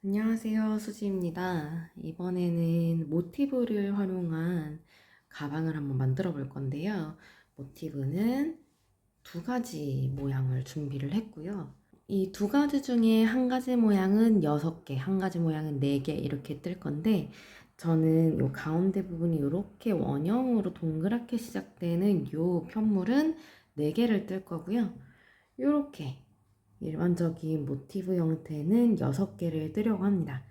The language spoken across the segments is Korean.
안녕하세요, 수지입니다. 이번에는 모티브를 활용한 가방을 한번 만들어 볼 건데요. 모티브는 두 가지 모양을 준비를 했고요. 이 두 가지 중에 한 가지 모양은 6개, 한 가지 모양은 4개 이렇게 뜰 건데, 저는 이 가운데 부분이 이렇게 원형으로 동그랗게 시작되는 이 편물은 4개를 뜰 거고요. 이렇게 일반적인 모티브 형태는 6개를 뜨려고 합니다.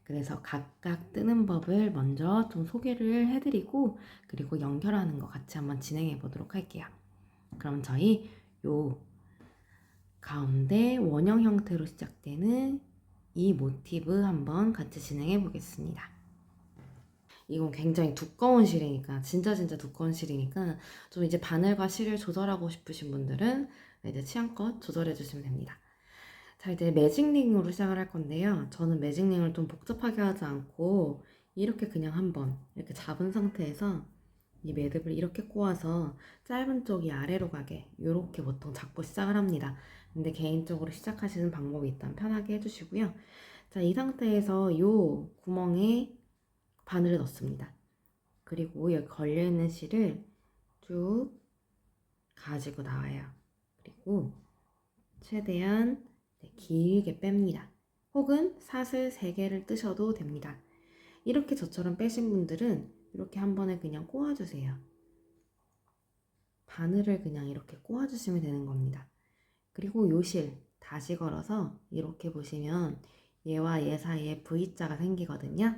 그래서 각각 뜨는 법을 먼저 좀 소개를 해드리고, 그리고 연결하는 거 같이 한번 진행해 보도록 할게요. 그럼 저희 요 가운데 원형 형태로 시작되는 이 모티브 한번 같이 진행해 보겠습니다. 이건 굉장히 두꺼운 실이니까, 진짜 두꺼운 실이니까 좀 이제 바늘과 실을 조절하고 싶으신 분들은 이제 취향껏 조절해 주시면 됩니다. 자, 이제 매직링으로 시작을 할 건데요. 저는 매직링을 좀 복잡하게 하지 않고 이렇게 그냥 한번 이렇게 잡은 상태에서 이 매듭을 이렇게 꼬아서 짧은 쪽이 아래로 가게 이렇게 보통 잡고 시작을 합니다. 근데 개인적으로 시작하시는 방법이 있다면 편하게 해주시고요. 자, 이 상태에서 이 구멍에 바늘을 넣습니다. 그리고 여기 걸려있는 실을 쭉 가지고 나와요. 그리고 최대한 길게 뺍니다. 혹은 사슬 3개를 뜨셔도 됩니다. 이렇게 저처럼 빼신 분들은 이렇게 한 번에 그냥 꼬아주세요. 바늘을 그냥 이렇게 꼬아주시면 되는 겁니다. 그리고 요 실 다시 걸어서 이렇게 보시면 얘와 얘 사이에 V자가 생기거든요.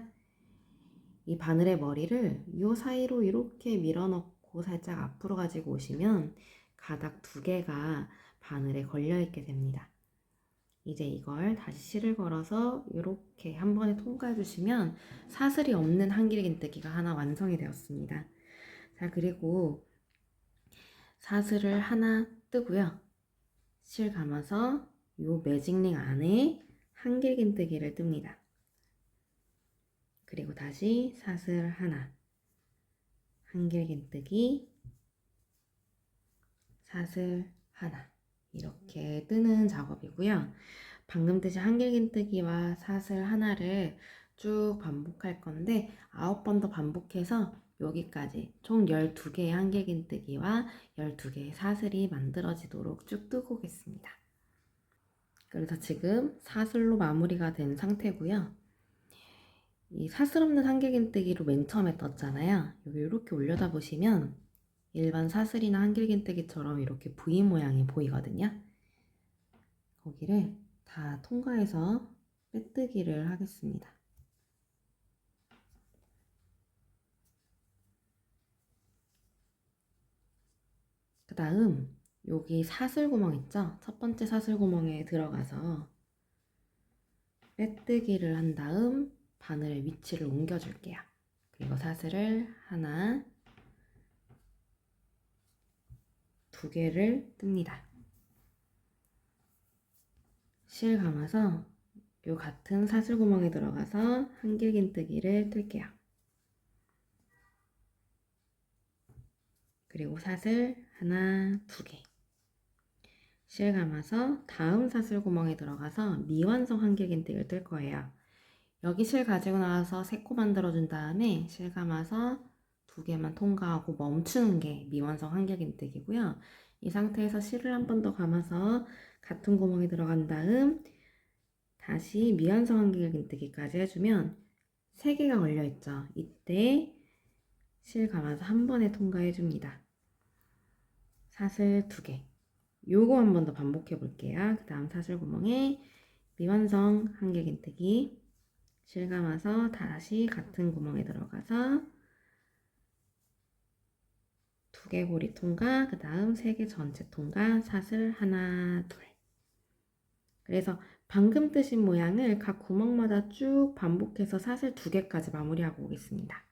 이 바늘의 머리를 요 사이로 이렇게 밀어넣고 살짝 앞으로 가지고 오시면 가닥 2개가 바늘에 걸려있게 됩니다. 이제 이걸 다시 실을 걸어서 이렇게 한 번에 통과해 주시면 사슬이 없는 한길긴뜨기가 하나 완성이 되었습니다. 자, 그리고 사슬을 하나 뜨고요. 실 감아서 이 매직링 안에 한길긴뜨기를 뜹니다. 그리고 다시 사슬 하나, 한길긴뜨기, 사슬 하나, 이렇게 뜨는 작업이고요. 방금 뜨신 한길긴뜨기와 사슬 하나를 쭉 반복할 건데 9번 더 반복해서 여기까지 총 12개의 한길긴뜨기와 12개의 사슬이 만들어지도록 쭉 뜨고 오겠습니다. 그래서 지금 사슬로 마무리가 된 상태고요. 이 사슬 없는 한길긴뜨기로 맨 처음에 떴잖아요. 여기 이렇게 올려다 보시면 일반 사슬이나 한길긴뜨기처럼 이렇게 V 모양이 보이거든요. 거기를 다 통과해서 빼뜨기를 하겠습니다. 그 다음 여기 사슬 구멍 있죠? 첫 번째 사슬 구멍에 들어가서 빼뜨기를 한 다음 바늘의 위치를 옮겨 줄게요. 그리고 사슬을 하나, 2개를 뜹니다. 실 감아서 요 같은 사슬 구멍에 들어가서 한길긴뜨기를 뜰게요. 그리고 사슬 하나, 2개. 실 감아서 다음 사슬 구멍에 들어가서 미완성 한길긴뜨기를 뜰 거예요. 여기 실 가지고 나와서 3코 만들어준 다음에 실 감아서 2개만 통과하고 멈추는 게 미완성 한길긴뜨기고요. 이 상태에서 실을 한 번 더 감아서 같은 구멍에 들어간 다음 다시 미완성 한길긴뜨기까지 해주면 3개가 걸려있죠. 이때 실 감아서 한 번에 통과해줍니다. 사슬 2개. 요거 한 번 더 반복해 볼게요. 그 다음 사슬 구멍에 미완성 한길긴뜨기, 실 감아서 다시 같은 구멍에 들어가서 2개 고리 통과, 그 다음 3개 전체 통과, 사슬 하나, 둘. 그래서 방금 뜨신 모양을 각 구멍마다 쭉 반복해서 사슬 2개까지 마무리하고 오겠습니다.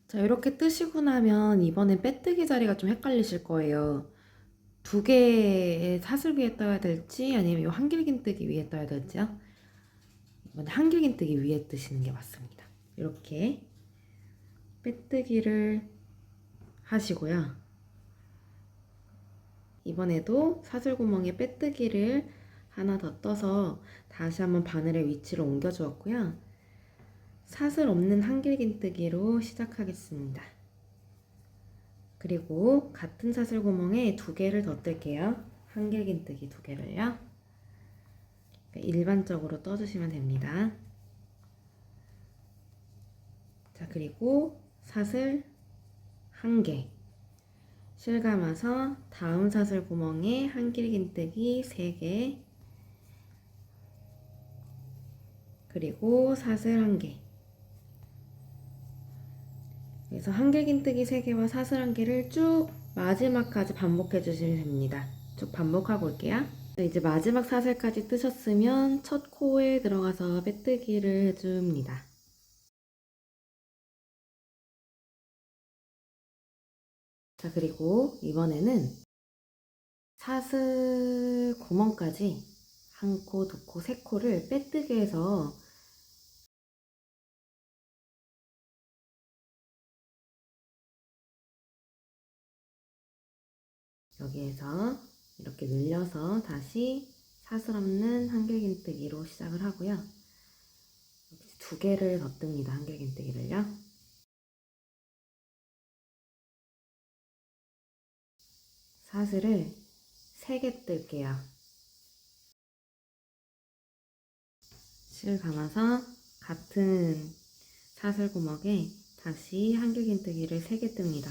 자, 이렇게 뜨시고 나면 이번엔 빼뜨기 자리가 좀 헷갈리실 거예요. 2개의 사슬 위에 떠야 될지 아니면 이 한길긴뜨기 위에 떠야 될지요? 이번에 한길긴뜨기 위에 뜨시는 게 맞습니다. 이렇게 빼뜨기를 하시고요. 이번에도 사슬구멍에 빼뜨기를 하나 더 떠서 다시 한번 바늘의 위치를 옮겨 주었고요. 사슬 없는 한길긴뜨기로 시작하겠습니다. 그리고 같은 사슬구멍에 2개를 더 뜰게요. 한길긴뜨기 2개를요. 일반적으로 떠주시면 됩니다. 자, 그리고 사슬 1개 실감아서 다음 사슬구멍에 한길긴뜨기 3개, 그리고 사슬 1개. 그래서 한길긴뜨기 3개와 사슬 1개를 쭉 마지막까지 반복해 주시면 됩니다. 쭉 반복하고 올게요. 이제 마지막 사슬까지 뜨셨으면 첫 코에 들어가서 빼뜨기를 해줍니다. 자, 그리고 이번에는 사슬 구멍까지 1코, 2코, 3코를 빼뜨기 해서 여기에서 이렇게 늘려서 다시 사슬 없는 한길긴뜨기로 시작을 하고요. 2개를 더 뜹니다. 한길긴뜨기를요. 사슬을 3개 뜰게요. 실 감아서 같은 사슬 구멍에 다시 한길긴뜨기를 3개 뜹니다.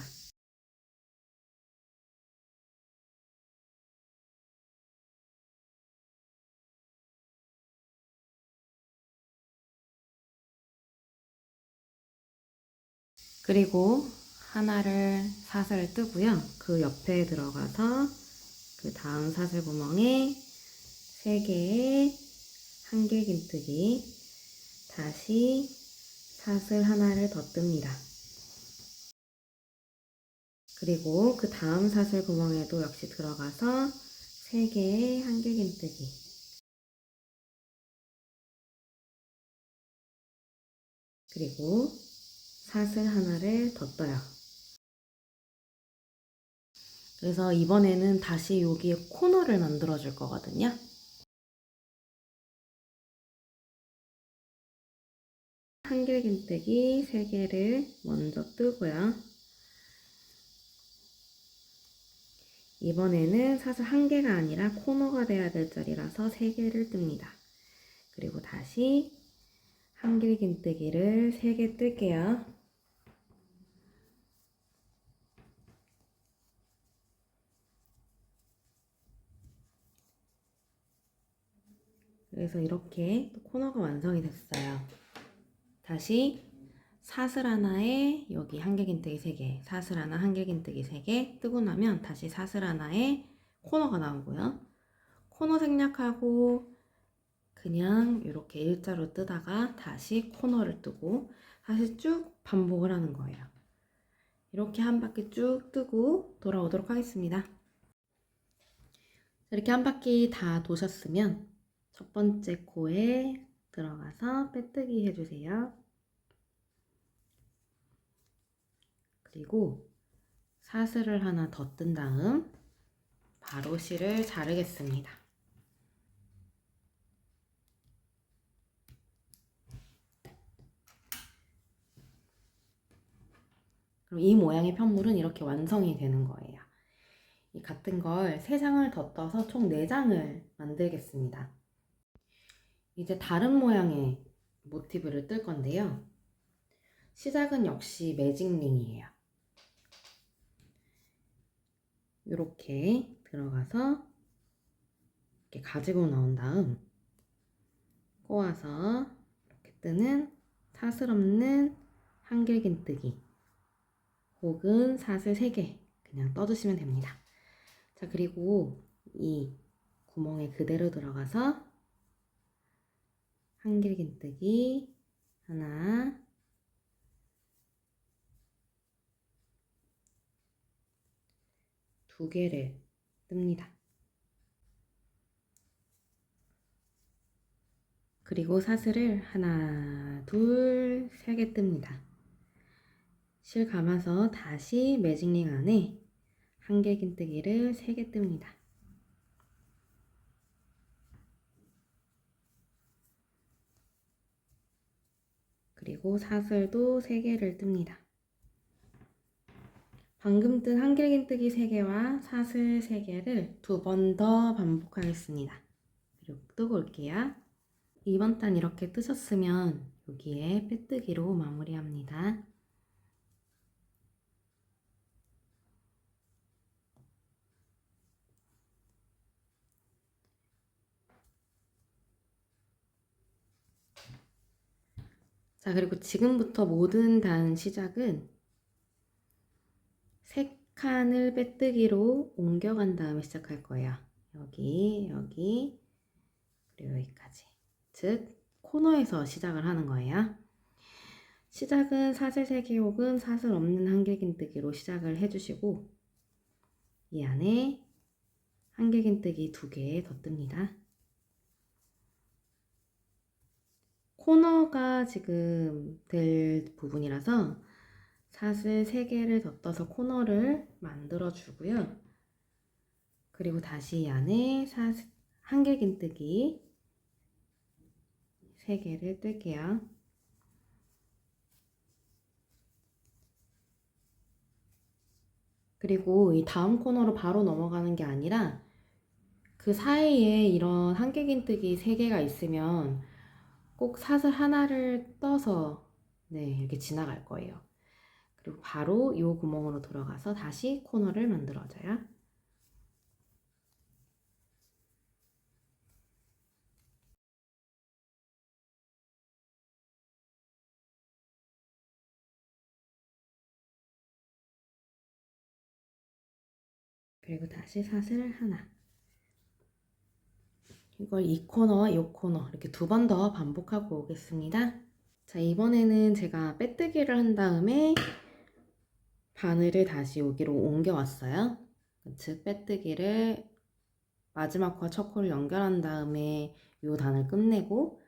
그리고 하나를 사슬을 뜨고요. 그 옆에 들어가서 그 다음 사슬 구멍에 3개의 한길긴뜨기, 다시 사슬 하나를 더 뜹니다. 그리고 그 다음 사슬 구멍에도 역시 들어가서 3개의 한길긴뜨기, 그리고 사슬 하나를 더 떠요. 그래서 이번에는 다시 여기에 코너를 만들어 줄 거거든요. 한길긴뜨기 3개를 먼저 뜨고요. 이번에는 사슬 1개가 아니라 코너가 돼야 될 자리라서 3개를 뜹니다. 그리고 다시 한길긴뜨기를 3개 뜰게요. 그래서 이렇게 코너가 완성이 됐어요. 다시 사슬 하나에 여기 한길긴뜨기 3개, 사슬 하나 한길긴뜨기 3개 뜨고 나면 다시 사슬 하나에 코너가 나오고요. 코너 생략하고 그냥 이렇게 일자로 뜨다가 다시 코너를 뜨고 다시 쭉 반복을 하는 거예요. 이렇게 한 바퀴 쭉 뜨고 돌아오도록 하겠습니다. 이렇게 한 바퀴 다 도셨으면 첫 번째 코에 들어가서 빼뜨기 해주세요. 그리고 사슬을 하나 더 뜬 다음 바로 실을 자르겠습니다. 그럼 이 모양의 편물은 이렇게 완성이 되는 거예요. 이 같은 걸 3장을 더 떠서 총 4장을 만들겠습니다. 이제 다른 모양의 모티브를 뜰 건데요. 시작은 역시 매직링이에요. 이렇게 들어가서 이렇게 가지고 나온 다음 꼬아서 이렇게 뜨는 사슬 없는 한길긴뜨기 혹은 사슬 3개 그냥 떠주시면 됩니다. 자, 그리고 이 구멍에 그대로 들어가서 한길긴뜨기 하나, 두 개를 뜹니다. 그리고 사슬을 하나, 둘, 3개 뜹니다. 실 감아서 다시 매직링 안에 한길긴뜨기를 3개 뜹니다. 그리고 사슬도 3개를 뜹니다. 방금 뜬 한길긴뜨기 3개와 사슬 3개를 2번 더 반복하겠습니다. 그리고 뜨고 올게요. 이번 단 이렇게 뜨셨으면 여기에 빼뜨기로 마무리합니다. 자, 그리고 지금부터 모든 단 시작은 3칸을 빼뜨기로 옮겨간 다음에 시작할 거예요. 여기, 여기, 그리고 여기까지. 즉, 코너에서 시작을 하는 거예요. 시작은 사슬 3개 혹은 사슬 없는 한길긴뜨기로 시작을 해주시고 이 안에 한길긴뜨기 2개 더 뜹니다. 코너가 지금 될 부분이라서 사슬 3개를 더 떠서 코너를 만들어 주고요. 그리고 다시 이 안에 한길긴뜨기 3개를 뜰게요. 그리고 이 다음 코너로 바로 넘어가는 게 아니라 그 사이에 이런 한길긴뜨기 3개가 있으면 꼭 사슬 하나를 떠서 이렇게 지나갈 거예요. 그리고 바로 이 구멍으로 들어가서 다시 코너를 만들어줘요. 그리고 다시 사슬 하나. 이걸 이 코너와 이 코너 이렇게 2번 더 반복하고 오겠습니다. 자, 이번에는 제가 빼뜨기를 한 다음에 바늘을 다시 여기로 옮겨왔어요. 즉 빼뜨기를 마지막 코와 첫 코를 연결한 다음에 이 단을 끝내고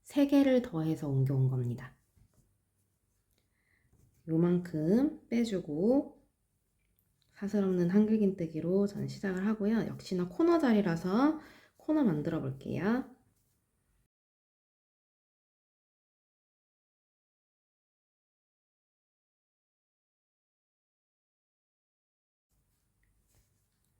3개를 더해서 옮겨온 겁니다. 요만큼 빼주고 사슬 없는 한길긴뜨기로 저는 시작을 하고요. 역시나 코너 자리라서 코너 만들어 볼게요.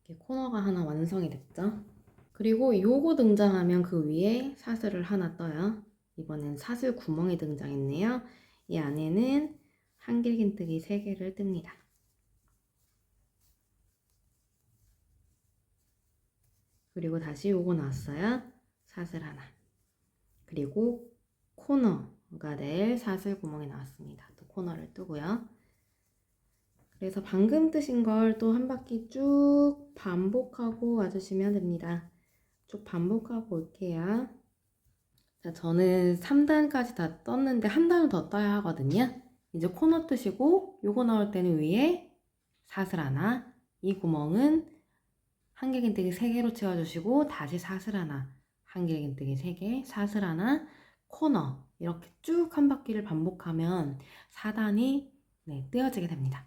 이렇게 코너가 하나 완성이 됐죠. 그리고 요거 등장하면 그 위에 사슬을 하나 떠요. 이번엔 사슬 구멍이 등장했네요. 이 안에는 한길긴뜨기 3개를 뜹니다. 그리고 다시 요거 나왔어요. 사슬 하나. 그리고 코너가 될 사슬 구멍이 나왔습니다. 또 코너를 뜨고요. 그래서 방금 뜨신 걸 또 한 바퀴 쭉 반복하고 와주시면 됩니다. 쭉 반복하고 올게요. 자, 저는 3단까지 다 떴는데 한 단을 더 떠야 하거든요. 이제 코너 뜨시고 요거 나올 때는 위에 사슬 하나, 이 구멍은 한길긴뜨기 3개로 채워주시고 다시 사슬 하나, 한길긴뜨기 3개, 사슬 하나, 코너 이렇게 쭉 한 바퀴를 반복하면 4단이 뜨어지게 됩니다.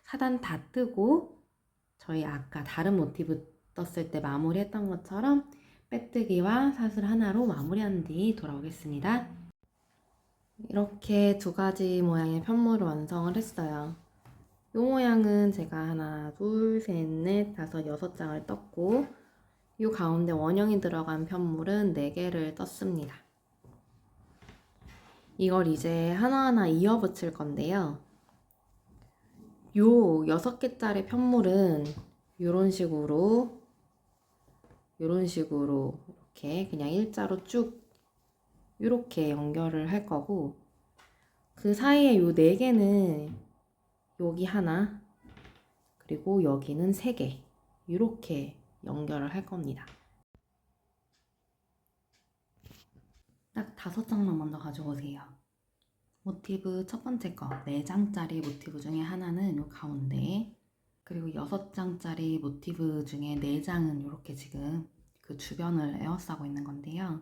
4단 다 뜨고 저희 아까 다른 모티브 떴을 때 마무리했던 것처럼 빼뜨기와 사슬 하나로 마무리한 뒤 돌아오겠습니다. 이렇게 2가지 모양의 편물을 완성을 했어요. 이 모양은 제가 하나, 둘, 셋, 넷, 다섯, 6장을 떴고 이 가운데 원형이 들어간 편물은 4개를 떴습니다. 이걸 이제 하나하나 이어 붙일 건데요. 요 6개짜리 편물은 이런 식으로 이렇게 그냥 일자로 쭉 이렇게 연결을 할 거고 그 사이에 요 4개는 여기 하나 그리고 여기는 3개 이렇게 연결을 할 겁니다. 딱 5장만 먼저 가져오세요. 모티브 첫 번째 거 4장짜리 모티브 중에 하나는 요 가운데 그리고 6장짜리 모티브 중에 4장은 이렇게 지금 그 주변을 에워싸고 있는 건데요.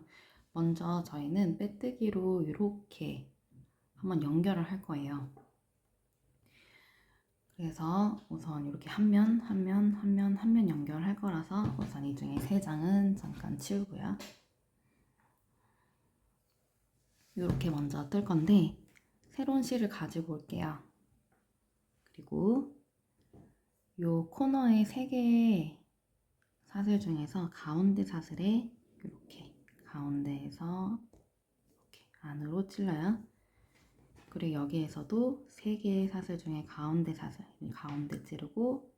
먼저 저희는 빼뜨기로 이렇게 한번 연결을 할 거예요. 그래서 우선 이렇게 한 면, 한 면, 한 면, 한 면 연결할 거라서 우선 이 중에 3장은 잠깐 치우고요. 이렇게 먼저 뜰 건데 새로운 실을 가지고 올게요. 그리고 이 코너에 3개의 사슬 중에서 가운데 사슬에 이렇게 가운데에서 이렇게 안으로 찔러요. 그리고 여기에서도 3개의 사슬 중에 가운데 사슬, 가운데 찌르고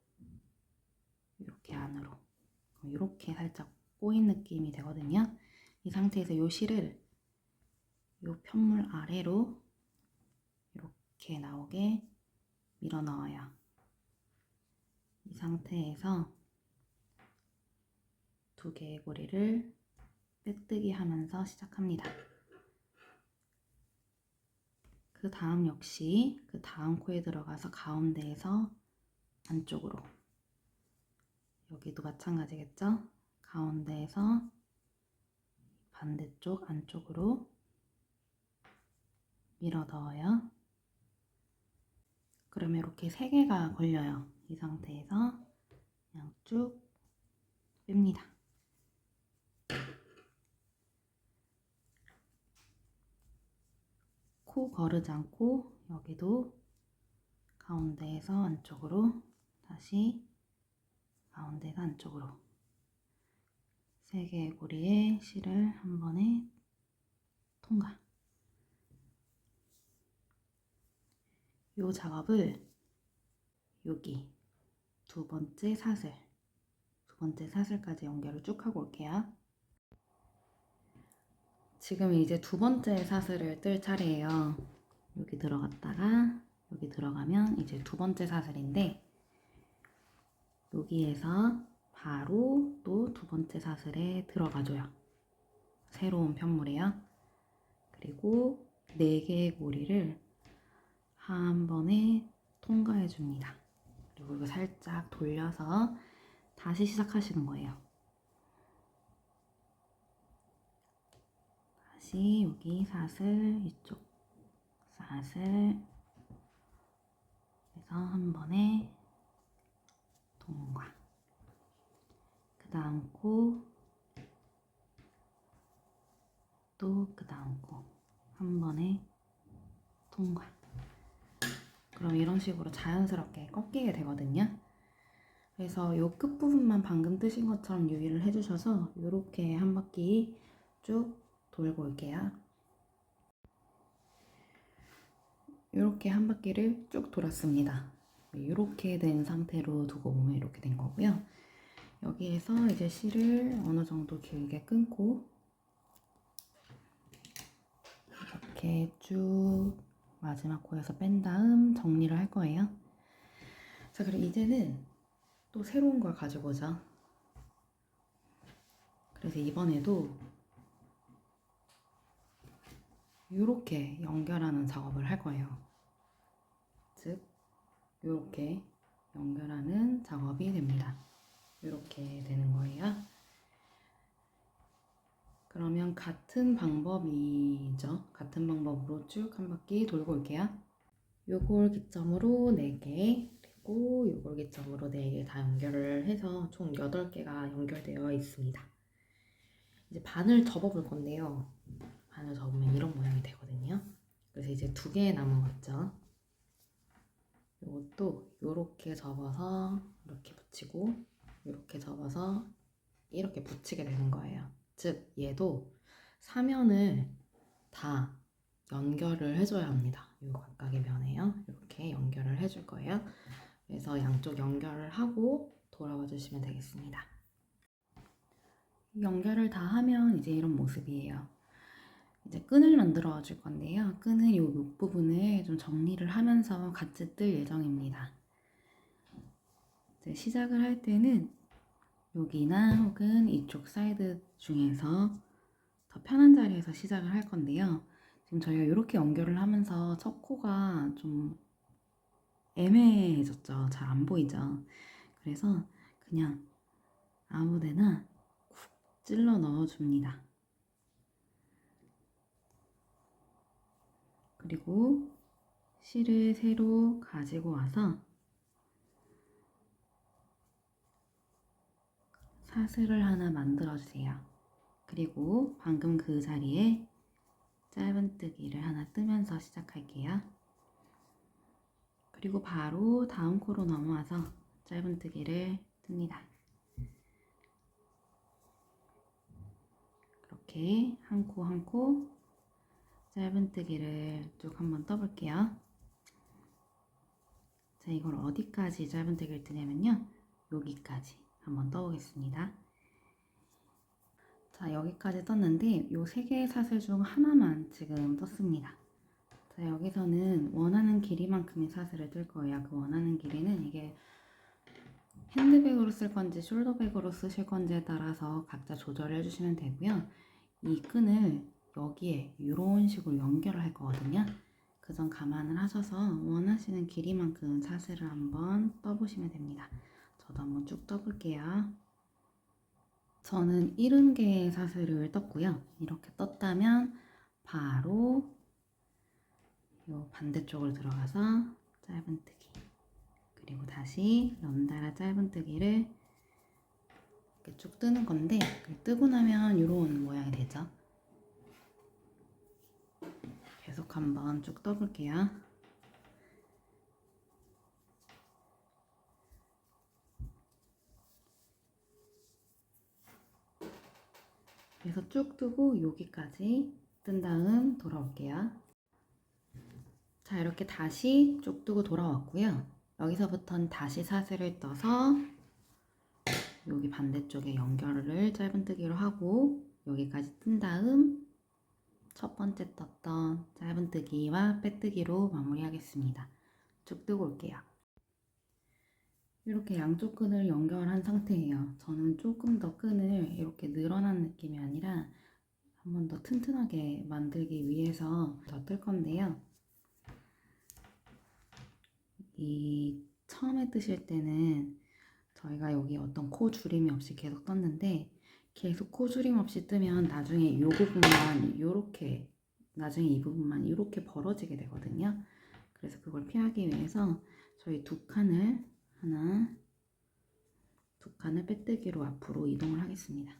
이렇게 안으로 이렇게 살짝 꼬인 느낌이 되거든요. 이 상태에서 이 실을 이 편물 아래로 이렇게 나오게 밀어 넣어요. 이 상태에서 2개의 고리를 빼뜨기 하면서 시작합니다. 그 다음 역시 그 다음 코에 들어가서 가운데에서 안쪽으로, 여기도 마찬가지겠죠? 가운데에서 반대쪽 안쪽으로 밀어 넣어요. 그러면 이렇게 3개가 걸려요. 이 상태에서 그냥 쭉 뺍니다. 코 거르지 않고 여기도 가운데에서 안쪽으로, 다시 가운데에서 안쪽으로 3개의 고리에 실을 한 번에 통과. 이 작업을 여기 두 번째 사슬까지 연결을 쭉 하고 올게요. 지금 이제 2번째 사슬을 뜰 차례예요. 여기 들어갔다가 여기 들어가면 이제 2번째 사슬인데, 여기에서 바로 또 2번째 사슬에 들어가줘요. 새로운 편물이에요. 그리고 4개의 고리를 한 번에 통과해 줍니다. 그리고 이거 살짝 돌려서 다시 시작하시는 거예요. 다시 여기 사슬, 이쪽 사슬, 그래서 한 번에 통과. 그 다음 코, 또 그 다음 코 한 번에 통과. 그럼 이런 식으로 자연스럽게 꺾이게 되거든요. 그래서 이 끝부분만 방금 뜨신 것처럼 유의를 해주셔서 이렇게 한 바퀴 쭉 돌고 올게요. 이렇게 한 바퀴를 쭉 돌았습니다. 이렇게 된 상태로 두고 보면 이렇게 된 거고요. 여기에서 이제 실을 어느 정도 길게 끊고 이렇게 쭉 마지막 코에서 뺀 다음 정리를 할 거예요. 자, 그리고 이제는 또 새로운 걸 가지고 오죠. 그래서 이번에도 이렇게 연결하는 작업을 할 거예요. 즉, 이렇게 연결하는 작업이 됩니다. 이렇게 되는 거예요. 그러면 같은 방법이죠. 같은 방법으로 쭉 한 바퀴 돌고 올게요. 요걸 기점으로 4개, 그리고 요걸 기점으로 4개 다 연결을 해서 총 8개가 연결되어 있습니다. 이제 반을 접어볼 건데요. 반을 접으면 이런 모양이 되거든요. 그래서 이제 2개 남은 거 있죠. 요것도 요렇게 접어서 이렇게 붙이고, 이렇게 접어서 이렇게 붙이게 되는 거예요. 즉 얘도 사면을 다 연결을 해줘야 합니다. 요 각각의 면에요. 이렇게 연결을 해줄 거예요. 그래서 양쪽 연결을 하고 돌아와 주시면 되겠습니다. 연결을 다 하면 이제 이런 모습이에요. 이제 끈을 만들어 줄 건데요. 끈은 요 밑부분을 좀 정리를 하면서 같이 뜰 예정입니다. 이제 시작을 할 때는 여기나 혹은 이쪽 사이드 중에서 더 편한 자리에서 시작을 할 건데요. 지금 저희가 이렇게 연결을 하면서 첫 코가 좀 애매해졌죠. 잘 안 보이죠. 그래서 그냥 아무데나 쿡 찔러 넣어줍니다. 그리고 실을 새로 가지고 와서 사슬을 하나 만들어 주세요. 그리고 방금 그 자리에 짧은뜨기를 하나 뜨면서 시작할게요. 그리고 바로 다음 코로 넘어와서 짧은뜨기를 뜹니다. 이렇게 한 코 한 코 짧은뜨기를 쭉 한번 떠볼게요. 자, 이걸 어디까지 짧은뜨기를 뜨냐면요, 여기까지 한번 떠보겠습니다. 자, 여기까지 떴는데 요 세 개의 사슬 중 하나만 지금 떴습니다. 자, 여기서는 원하는 길이만큼의 사슬을 뜰 거예요. 그 원하는 길이는 이게 핸드백으로 쓸 건지 숄더백으로 쓰실 건지에 따라서 각자 조절을 해주시면 되고요. 이 끈을 여기에 이런 식으로 연결을 할 거거든요. 그 점 감안을 하셔서 원하시는 길이만큼 사슬을 한번 떠보시면 됩니다. 저도 한번 쭉 떠볼게요. 저는 70개의 사슬을 떴고요. 이렇게 떴다면 바로 요 반대쪽으로 들어가서 짧은뜨기, 그리고 다시 연달아 짧은뜨기를 이렇게 쭉 뜨는 건데, 뜨고 나면 이런 모양이 되죠. 계속 한번 쭉 떠볼게요. 그래서 쭉 뜨고 여기까지 뜬 다음 돌아올게요. 자, 이렇게 다시 쭉 뜨고 돌아왔고요. 여기서부터는 다시 사슬을 떠서 여기 반대쪽에 연결을 짧은뜨기로 하고 여기까지 뜬 다음 첫 번째 떴던 짧은뜨기와 빼뜨기로 마무리하겠습니다. 쭉 뜨고 올게요. 이렇게 양쪽 끈을 연결한 상태예요. 저는 조금 더 끈을 이렇게 늘어난 느낌이 아니라 한 번 더 튼튼하게 만들기 위해서 더 뜰 건데요. 이 처음에 뜨실 때는 저희가 여기 어떤 코 줄임이 없이 계속 떴는데, 계속 코 줄임 없이 뜨면 나중에 이 부분만 이렇게, 나중에 이 부분만 이렇게 벌어지게 되거든요. 그래서 그걸 피하기 위해서 저희 두 칸을 빼뜨기로 앞으로 이동을 하겠습니다.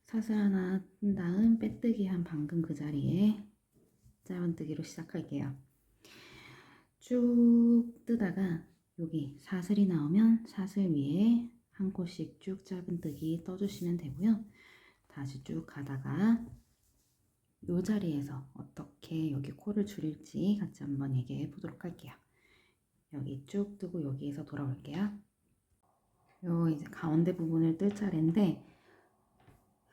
사슬 하나 뜬 다음 빼뜨기 한 방금 그 자리에 짧은뜨기로 시작할게요. 쭉 뜨다가 여기 사슬이 나오면 사슬 위에 한 코씩 쭉 짧은뜨기 떠주시면 되고요. 다시 쭉 가다가 이 자리에서 어떻게 여기 코를 줄일지 같이 한번 얘기해 보도록 할게요. 여기 쭉 뜨고 여기에서 돌아올게요. 요 이제 가운데 부분을 뜰 차례인데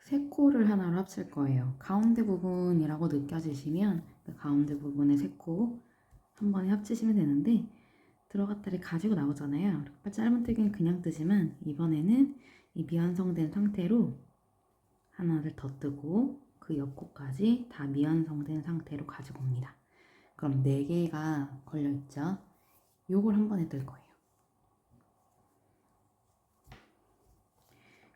세 코를 하나로 합칠 거예요. 가운데 부분이라고 느껴지시면 그 가운데 부분에 세 코 한 번에 합치시면 되는데, 들어갔다리 가지고 나오잖아요. 짧은뜨기는 그냥 뜨지만 이번에는 이 미완성된 상태로 하나를 더 뜨고 그 옆코까지 다 미완성된 상태로 가지고 옵니다. 그럼 4개가 걸려있죠. 요걸 한 번에 뜰 거예요.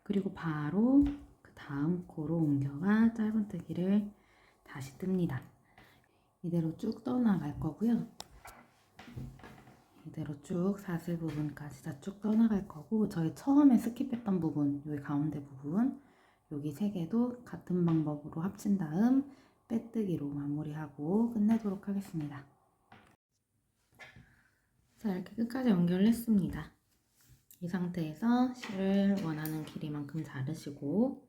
그리고 바로 그 다음 코로 옮겨가 짧은뜨기를 다시 뜹니다. 이대로 쭉 떠나갈 거고요. 이대로 쭉 사슬 부분까지 다 쭉 떠나갈 거고, 저희 처음에 스킵했던 부분, 여기 가운데 부분, 여기 3개도 같은 방법으로 합친 다음 빼뜨기로 마무리하고 끝내도록 하겠습니다. 자, 이렇게 끝까지 연결을 했습니다. 이 상태에서 실을 원하는 길이만큼 자르시고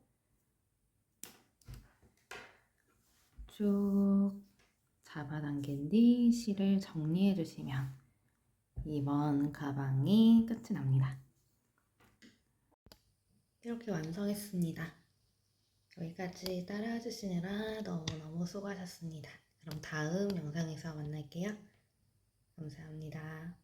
쭉 잡아당긴 뒤 실을 정리해 주시면 이번 가방이 끝이 납니다. 이렇게 완성했습니다. 여기까지 따라와 주시느라 너무너무 수고하셨습니다. 그럼 다음 영상에서 만날게요. 감사합니다.